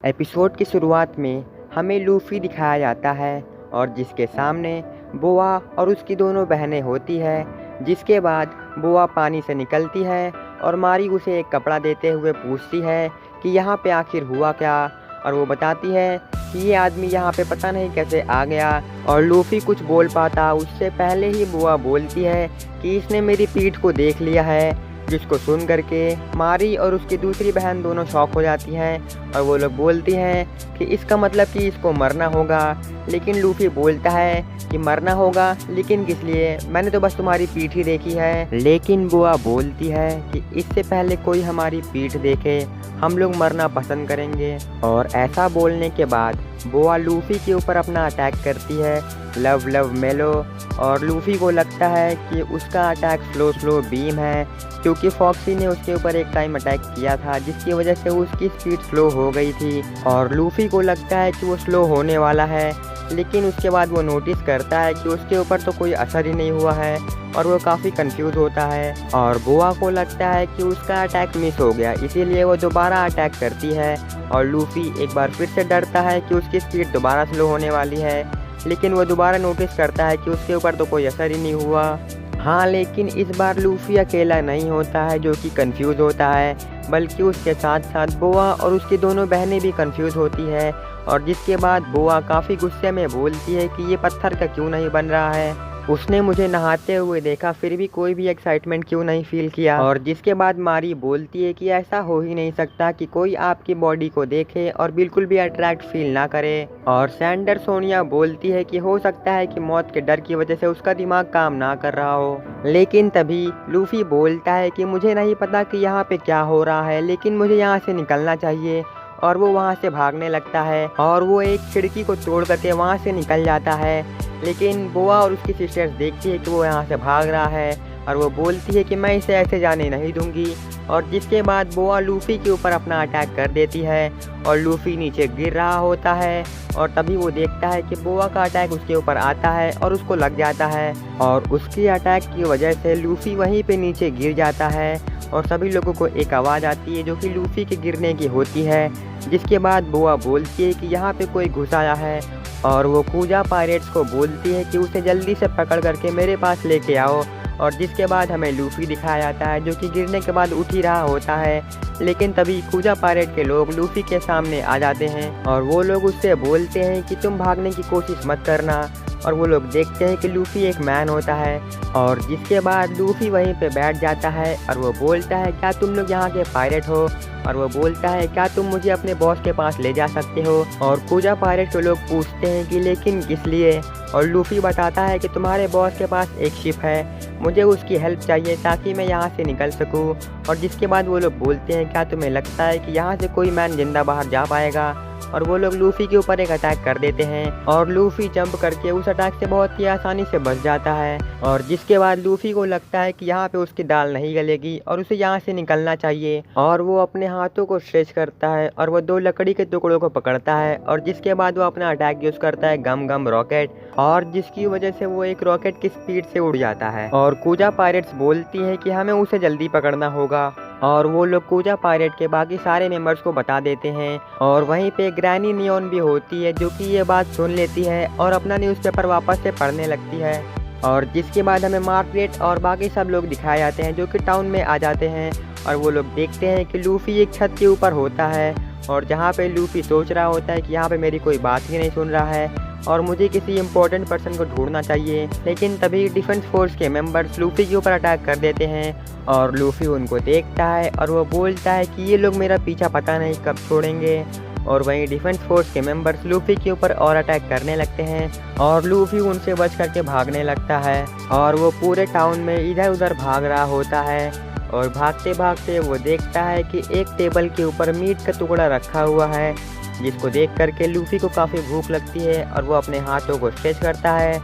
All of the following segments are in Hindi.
एपिसोड की शुरुआत में हमें लूफ़ी दिखाया जाता है और जिसके सामने बोआ और उसकी दोनों बहनें होती है। जिसके बाद बोआ पानी से निकलती है और मारी उसे एक कपड़ा देते हुए पूछती है कि यहाँ पे आखिर हुआ क्या, और वो बताती है कि ये आदमी यहाँ पे पता नहीं कैसे आ गया। और लूफ़ी कुछ बोल पाता उससे पहले ही बोआ बोलती है कि इसने मेरी पीठ को देख लिया है। जिसको सुन करके मारी और उसकी दूसरी बहन दोनों शॉक हो जाती हैं और वो लोग बोलती हैं कि इसका मतलब कि इसको मरना होगा। लेकिन लूफ़ी बोलता है कि मरना होगा लेकिन किस लिए, मैंने तो बस तुम्हारी पीठ ही देखी है। लेकिन बुआ बोलती है कि इससे पहले कोई हमारी पीठ देखे हम लोग मरना पसंद करेंगे। और ऐसा बोलने के बाद बोआ लूफ़ी के ऊपर अपना अटैक करती है, लव लव मेलो। और लूफ़ी को लगता है कि उसका अटैक स्लो बीम है, क्योंकि फॉक्सी ने उसके ऊपर एक टाइम अटैक किया था जिसकी वजह से उसकी स्पीड स्लो हो गई थी। और लूफ़ी को लगता है कि वो स्लो होने वाला है, लेकिन उसके बाद वो नोटिस करता है कि उसके ऊपर तो कोई असर ही नहीं हुआ है और वो काफ़ी कंफ्यूज होता है। और बोआ को लगता है कि उसका अटैक मिस हो गया, इसीलिए वो दोबारा अटैक करती है। और लूफ़ी एक बार फिर से डरता है कि उसकी स्पीड दोबारा स्लो होने वाली है, लेकिन वो दोबारा नोटिस करता है कि उसके ऊपर तो कोई असर ही नहीं हुआ। हाँ, लेकिन इस बार लूफ़ी अकेला नहीं होता है जो कि कंफ्यूज होता है, बल्कि उसके साथ साथ बोआ और उसकी दोनों बहनें भी कंफ्यूज होती है। और जिसके बाद बोआ काफ़ी गुस्से में बोलती है कि ये पत्थर का क्यों नहीं बन रहा है, उसने मुझे नहाते हुए देखा फिर भी कोई भी एक्साइटमेंट क्यों नहीं फील किया। और जिसके बाद मारी बोलती है कि ऐसा हो ही नहीं सकता कि कोई आपकी बॉडी को देखे और बिल्कुल भी अट्रैक्ट फील ना करे। और सैंडर सोनिया बोलती है कि हो सकता है कि मौत के डर की वजह से उसका दिमाग काम ना कर रहा हो। लेकिन तभी लूफ़ी बोलता है कि मुझे नहीं पता कि यहाँ पे क्या हो रहा है, लेकिन मुझे यहाँ से निकलना चाहिए। और वो वहाँ से भागने लगता है और वो एक खिड़की को तोड़ करके वहाँ से निकल जाता है। लेकिन बोआ और उसकी सिस्टर्स देखती है कि वो यहाँ से भाग रहा है और वो बोलती है कि मैं इसे ऐसे जाने नहीं दूंगी। और जिसके बाद बोआ लूफ़ी के ऊपर अपना अटैक कर देती है और लूफ़ी नीचे गिर रहा होता है। और तभी वो देखता है कि बोआ का अटैक उसके ऊपर आता है और उसको लग जाता है, और उसकी अटैक की वजह से लूफ़ी वहीं पे नीचे गिर जाता है। और सभी लोगों को एक आवाज़ आती है जो कि लूफ़ी के गिरने की होती है। जिसके बाद बोआ बोलती है कि यहाँ पे कोई घुस आया है, और वो कूजा पायरेट्स को बोलती है कि उसे जल्दी से पकड़ करके मेरे पास लेके आओ। और जिसके बाद हमें लूफ़ी दिखाया जाता है जो कि गिरने के बाद उठ ही रहा होता है। लेकिन तभी कूजा पायरेट के लोग लूफ़ी के सामने आ जाते हैं और वो लोग उससे बोलते हैं कि तुम भागने की कोशिश मत करना। और वो लोग देखते हैं कि लूफ़ी एक मैन होता है। और जिसके बाद लूफ़ी वहीं पे बैठ जाता है और वो बोलता है क्या तुम लोग यहाँ के पायरेट हो। और वो बोलता है क्या तुम मुझे अपने बॉस के पास ले जा सकते हो। और कूजा पायरेट के लोग पूछते हैं कि लेकिन किस लिए। और लूफ़ी बताता है कि तुम्हारे बॉस के पास एक शिप है, मुझे उसकी हेल्प चाहिए ताकि मैं यहाँ से निकल सकूँ। और जिसके बाद वो लोग बोलते हैं क्या तुम्हें लगता है कि यहाँ से कोई मैन जिंदा बाहर जा पाएगा। और वो लोग लूफ़ी के ऊपर एक अटैक कर देते हैं और लूफ़ी जंप करके उस अटैक से बहुत ही आसानी से बच जाता है। और जिसके बाद लूफ़ी को लगता है कि यहाँ पे उसकी दाल नहीं गलेगी और उसे यहाँ से निकलना चाहिए। और वो अपने हाथों को स्ट्रेच करता है और वो दो लकड़ी के टुकड़ों को पकड़ता है। और जिसके बाद वो अपना अटैक यूज़ करता है गम गम रॉकेट, और जिसकी वजह से वो एक रॉकेट की स्पीड से उड़ जाता है। और कूजा पायरेट्स बोलती है कि हमें उसे जल्दी पकड़ना होगा। और वो लोग कूजा पायरेट के बाकी सारे मेंबर्स को बता देते हैं। और वहीं पे ग्रैनी नियॉन भी होती है जो कि ये बात सुन लेती है और अपना न्यूज़पेपर वापस से पढ़ने लगती है। और जिसके बाद हमें मार्गरेट और बाकी सब लोग दिखाए जाते हैं जो कि टाउन में आ जाते हैं। और वो लोग देखते हैं कि लूफ़ी एक छत के ऊपर होता है और जहाँ पे लूफ़ी सोच रहा होता है कि यहाँ पे मेरी कोई बात ही नहीं सुन रहा है और मुझे किसी इम्पोर्टेंट पर्सन को ढूंढना चाहिए। लेकिन तभी डिफेंस फोर्स के मेंबर्स लूफ़ी के ऊपर अटैक कर देते हैं और लूफ़ी उनको देखता है और वो बोलता है कि ये लोग मेरा पीछा पता नहीं कब छोड़ेंगे। और वहीं डिफेंस फोर्स के मेंबर्स लूफ़ी के ऊपर और अटैक करने लगते हैं और लूफ़ी उनसे बच करके भागने लगता है। और वो पूरे टाउन में इधर उधर भाग रहा होता है और भागते भागते वो देखता है कि एक टेबल के ऊपर मीट का टुकड़ा रखा हुआ है, जिसको देख करके लूफ़ी को काफ़ी भूख लगती है और वो अपने हाथों को स्ट्रेच करता है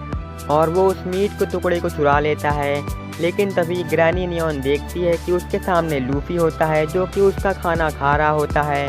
और वो उस मीट के टुकड़े को चुरा लेता है। लेकिन तभी ग्रैनी नियॉन देखती है कि उसके सामने लूफ़ी होता है जो कि उसका खाना खा रहा होता है।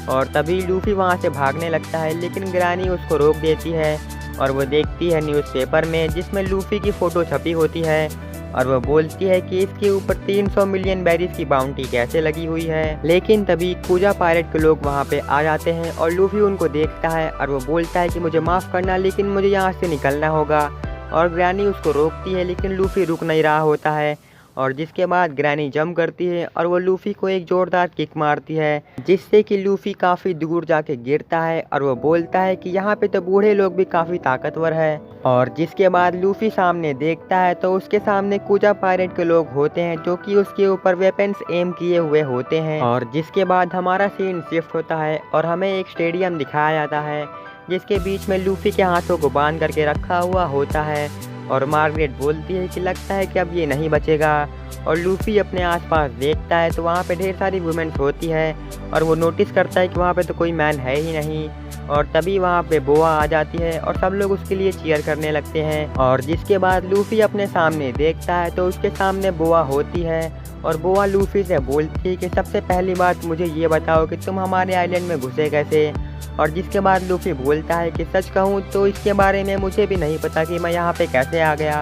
और तभी लूफ़ी वहाँ से भागने लगता है, लेकिन ग्रैनी उसको रोक देती है और वो देखती है न्यूज़पेपर में जिसमें लूफ़ी की फ़ोटो छपी होती है। और वो बोलती है कि इसके ऊपर 300 मिलियन बेरीज की बाउंटी कैसे लगी हुई है। लेकिन तभी कुजा पायरेट के लोग वहाँ पे आ जाते हैं और लूफी उनको देखता है और वो बोलता है कि मुझे माफ़ करना, लेकिन मुझे यहाँ से निकलना होगा। और ग्रैनी उसको रोकती है, लेकिन लूफी रुक नहीं रहा होता है। और जिसके बाद ग्रैनी जंप करती है और वो लूफी को एक जोरदार किक मारती है, जिससे कि लूफी काफ़ी दूर जाके गिरता है। और वो बोलता है कि यहाँ पे तो बूढ़े लोग भी काफ़ी ताकतवर है। और जिसके बाद लूफी सामने देखता है तो उसके सामने कुजा पायरेट के लोग होते हैं, जो कि उसके ऊपर वेपन्स एम किए हुए होते हैं। और जिसके बाद हमारा सीन शिफ्ट होता है और हमें एक स्टेडियम दिखाया जाता है, जिसके बीच में लूफी के हाथों को बांध करके रखा हुआ होता है। और मार्गरेट बोलती है कि लगता है कि अब ये नहीं बचेगा। और लूफी अपने आसपास देखता है तो वहाँ पे ढेर सारी वुमेन्स होती है और वो नोटिस करता है कि वहाँ पे तो कोई मैन है ही नहीं। और तभी वहाँ पे बोआ आ जाती है और सब लोग उसके लिए चीयर करने लगते हैं। और जिसके बाद लूफी अपने सामने देखता है तो उसके सामने बोआ होती है और बोआ लूफी से बोलती है कि सबसे पहली बात मुझे ये बताओ कि तुम हमारे आइलैंड में घुसे कैसे। और जिसके बाद लूफी बोलता है कि सच कहूँ तो इसके बारे में मुझे भी नहीं पता कि मैं यहाँ पे कैसे आ गया।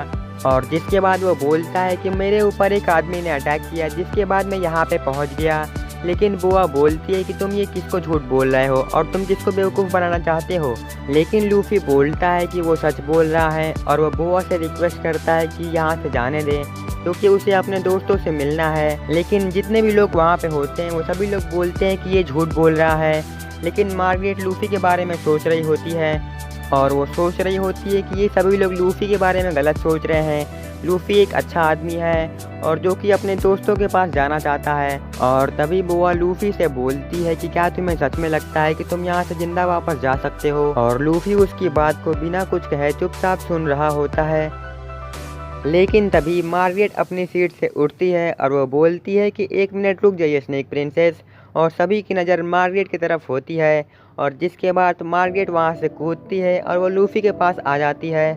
और जिसके बाद वो बोलता है कि मेरे ऊपर एक आदमी ने अटैक किया, जिसके बाद मैं यहाँ पे पहुँच गया। लेकिन बोआ बोलती है कि तुम ये किसको झूठ बोल रहे हो और तुम किसको बेवकूफ़ बनाना चाहते हो। लेकिन लूफी बोलता है कि वो सच बोल रहा है और वो बोआ से रिक्वेस्ट करता है कि यहाँ से जाने दें, क्योंकि उसे अपने दोस्तों से मिलना है। लेकिन जितने भी लोग वहाँ पे होते हैं वो सभी लोग बोलते हैं कि ये झूठ बोल रहा है। लेकिन मार्गरेट लूफी के बारे में सोच रही होती है और वो सोच रही होती है कि ये सभी लोग लूफी के बारे में गलत सोच रहे हैं। लूफी एक अच्छा आदमी है और जो कि अपने दोस्तों के पास जाना चाहता है। और तभी बोआ लूफी से बोलती है कि क्या तुम्हें सच में लगता है कि तुम यहाँ से जिंदा वापस जा सकते हो। और लूफी उसकी बात को बिना कुछ कहे चुपचाप सुन रहा होता है। लेकिन तभी मार्गरेट अपनी सीट से उठती है और वो बोलती है कि 1 मिनट रुक जाइए स्नेक प्रिंसेस। और सभी की नज़र मार्गरेट की तरफ होती है और जिसके बाद मार्गरेट वहाँ से कूदती है और वो लूफी के पास आ जाती है।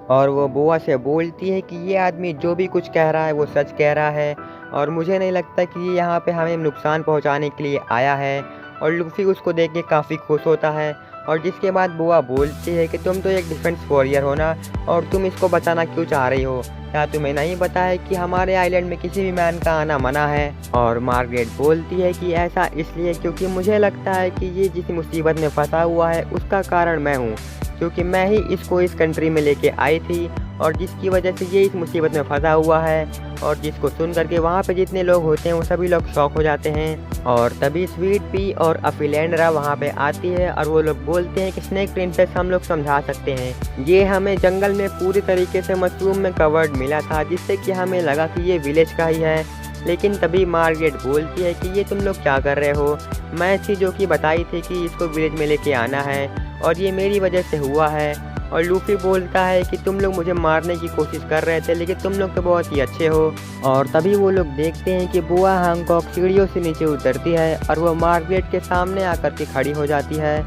और वो बोआ से बोलती है कि ये आदमी जो भी कुछ कह रहा है वो सच कह रहा है और मुझे नहीं लगता कि ये यहाँ पे हमें नुकसान पहुँचाने के लिए आया है। और लूफी उसको देख के काफ़ी खुश होता है। और जिसके बाद बोआ बोलती है कि तुम तो एक डिफेंस वॉरियर हो ना, और तुम इसको बचाना क्यों चाह रही हो? क्या तुम्हें नहीं पता है कि हमारे आइलैंड में किसी भी मैन का आना मना है? और मार्गरेट बोलती है कि ऐसा इसलिए क्योंकि मुझे लगता है कि ये जिस मुसीबत में फंसा हुआ है उसका कारण मैं हूँ, क्योंकि मैं ही इसको इस कंट्री में लेके आई थी और जिसकी वजह से ये इस मुसीबत में फंसा हुआ है। और जिसको सुन करके वहाँ पे जितने लोग होते हैं वो सभी लोग शॉक हो जाते हैं। और तभी स्वीट पी और अफिलेंड्रा वहाँ पे आती है और वो लोग बोलते हैं कि स्नेक प्रिंसेस हम लोग समझा सकते हैं, ये हमें जंगल में पूरी तरीके से मशरूम में कवर्ड मिला था, जिससे कि हमें लगा कि ये विलेज का ही है। लेकिन तभी मार्गरेट बोलती है कि ये तुम लोग क्या कर रहे हो? मैं थी जो कि बताई थी कि इसको विलेज में लेके आना है और ये मेरी वजह से हुआ है। और लूफी बोलता है कि तुम लोग मुझे मारने की कोशिश कर रहे थे, लेकिन तुम लोग तो बहुत ही अच्छे हो। और तभी वो लोग देखते हैं कि बोआ हैंकॉक सीढ़ियों से नीचे उतरती है और वो मार्गरेट के सामने आकर के खड़ी हो जाती है।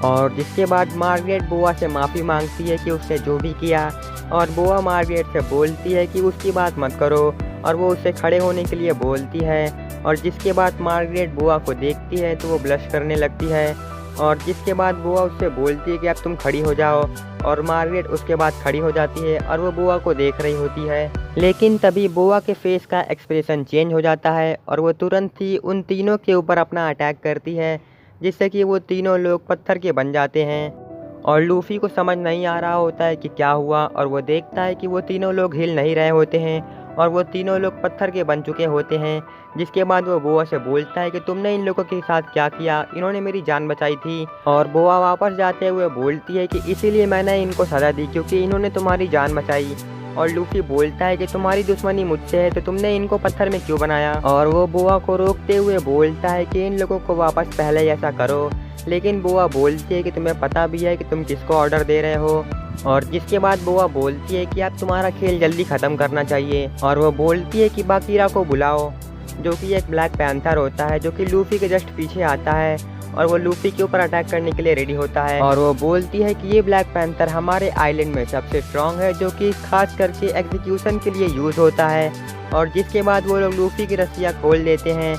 और जिसके बाद मार्गरेट बोआ से माफ़ी मांगती है कि उसने जो भी किया। और बोआ मार्गरेट से बोलती है कि उसकी बात मत करो और वो उससे खड़े होने के लिए बोलती है। और जिसके बाद मार्गरेट बोआ को देखती है तो वो ब्लश करने लगती है। और जिसके बाद बोआ उससे बोलती है कि अब तुम खड़ी हो जाओ। और मार्गरेट उसके बाद खड़ी हो जाती है और वो बोआ को देख रही होती है। लेकिन तभी बोआ के फेस का एक्सप्रेशन चेंज हो जाता है और वो तुरंत ही उन तीनों के ऊपर अपना अटैक करती है, जिससे कि वो तीनों लोग पत्थर के बन जाते हैं। और लूफी को समझ नहीं आ रहा होता है कि क्या हुआ और वो देखता है कि वो तीनों लोग हिल नहीं रहे होते हैं और वो तीनों लोग पत्थर के बन चुके होते हैं। जिसके बाद वो बोआ से बोलता है कि तुमने इन लोगों के साथ क्या किया, इन्होंने मेरी जान बचाई थी। और बोआ वापस जाते हुए बोलती है कि इसीलिए मैंने इनको सज़ा दी क्योंकि इन्होंने तुम्हारी जान बचाई। और लूफी बोलता है कि तुम्हारी दुश्मनी मुझसे है तो तुमने इनको पत्थर में क्यों बनाया। और वो बोआ को रोकते हुए बोलता है कि इन लोगों को वापस पहले ऐसा करो। लेकिन बोआ बोलती है कि तुम्हें पता भी है कि तुम किसको ऑर्डर दे रहे हो। और जिसके बाद बोआ बोलती है कि अब तुम्हारा खेल जल्दी ख़त्म करना चाहिए। और वो बोलती है कि बाकीरा को बुलाओ, जो कि एक ब्लैक पैंथर होता है, जो कि लूफी के जस्ट पीछे आता है और वो लूफी के ऊपर अटैक करने के लिए रेडी होता है। और वो बोलती है कि ये ब्लैक पैंथर हमारे आइलैंड में सबसे स्ट्रॉन्ग है, जो कि खास करके एग्जीक्यूशन के लिए यूज़ होता है। और जिसके बाद वो लोग लूफी की रस्सियाँ खोल देते हैं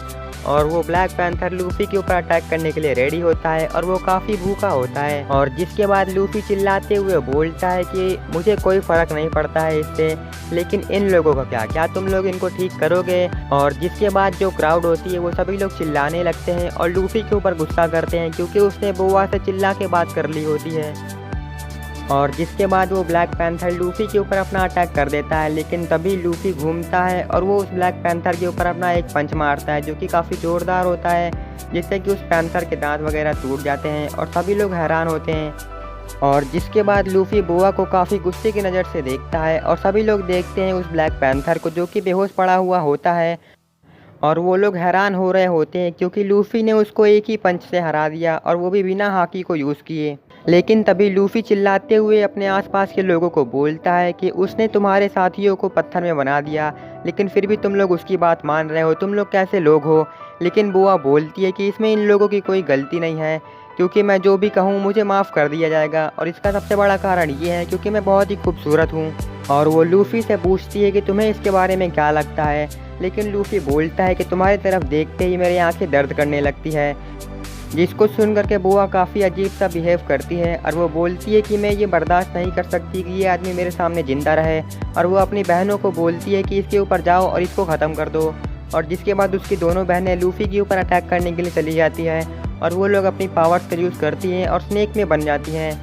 और वो ब्लैक पैंथर लूफी के ऊपर अटैक करने के लिए रेडी होता है और वो काफ़ी भूखा होता है। और जिसके बाद लूफी चिल्लाते हुए बोलता है कि मुझे कोई फ़र्क नहीं पड़ता है इससे, लेकिन इन लोगों का क्या तुम लोग इनको ठीक करोगे। और जिसके बाद जो क्राउड होती है वो सभी लोग चिल्लाने लगते हैं और लूफी के ऊपर गुस्सा करते हैं क्योंकि उसने बोआ से चिल्ला के बात कर ली होती है। और जिसके बाद वो ब्लैक पैंथर लूफी के ऊपर अपना अटैक कर देता है, लेकिन तभी लूफी घूमता है और वो उस ब्लैक पैंथर के ऊपर अपना एक पंच मारता है जो कि काफ़ी ज़ोरदार होता है, जिससे कि उस पैंथर के दांत वगैरह टूट जाते हैं और सभी लोग हैरान होते हैं। और जिसके बाद लूफी बोआ को काफ़ी गुस्से की नज़र से देखता है और सभी लोग देखते हैं उस ब्लैक पैंथर को जो कि बेहोश पड़ा हुआ होता है। और वो लोग हैरान हो रहे होते हैं क्योंकि लूफी ने उसको एक ही पंच से हरा दिया और वो भी बिना हाकी को यूज़ किए। लेकिन तभी लूफी चिल्लाते हुए अपने आसपास के लोगों को बोलता है कि उसने तुम्हारे साथियों को पत्थर में बना दिया, लेकिन फिर भी तुम लोग उसकी बात मान रहे हो, तुम लोग कैसे लोग हो। लेकिन बोआ बोलती है कि इसमें इन लोगों की कोई गलती नहीं है, क्योंकि मैं जो भी कहूँ मुझे माफ़ कर दिया जाएगा। और इसका सबसे बड़ा कारण ये है क्योंकि मैं बहुत ही खूबसूरत हूँ। और वो लूफी से पूछती है कि तुम्हें इसके बारे में क्या लगता है, लेकिन लूफी बोलता है कि तुम्हारी तरफ देखते ही मेरी आंखें दर्द करने लगती है। जिसको सुन करके बोआ काफ़ी अजीब सा बिहेव करती है और वो बोलती है कि मैं ये बर्दाश्त नहीं कर सकती कि ये आदमी मेरे सामने ज़िंदा रहे। और वो अपनी बहनों को बोलती है कि इसके ऊपर जाओ और इसको ख़त्म कर दो। और जिसके बाद उसकी दोनों बहनें लूफी के ऊपर अटैक करने के लिए चली जाती है और वो लोग अपनी पावर्स का यूज़ करती हैं और स्नेक में बन जाती हैं।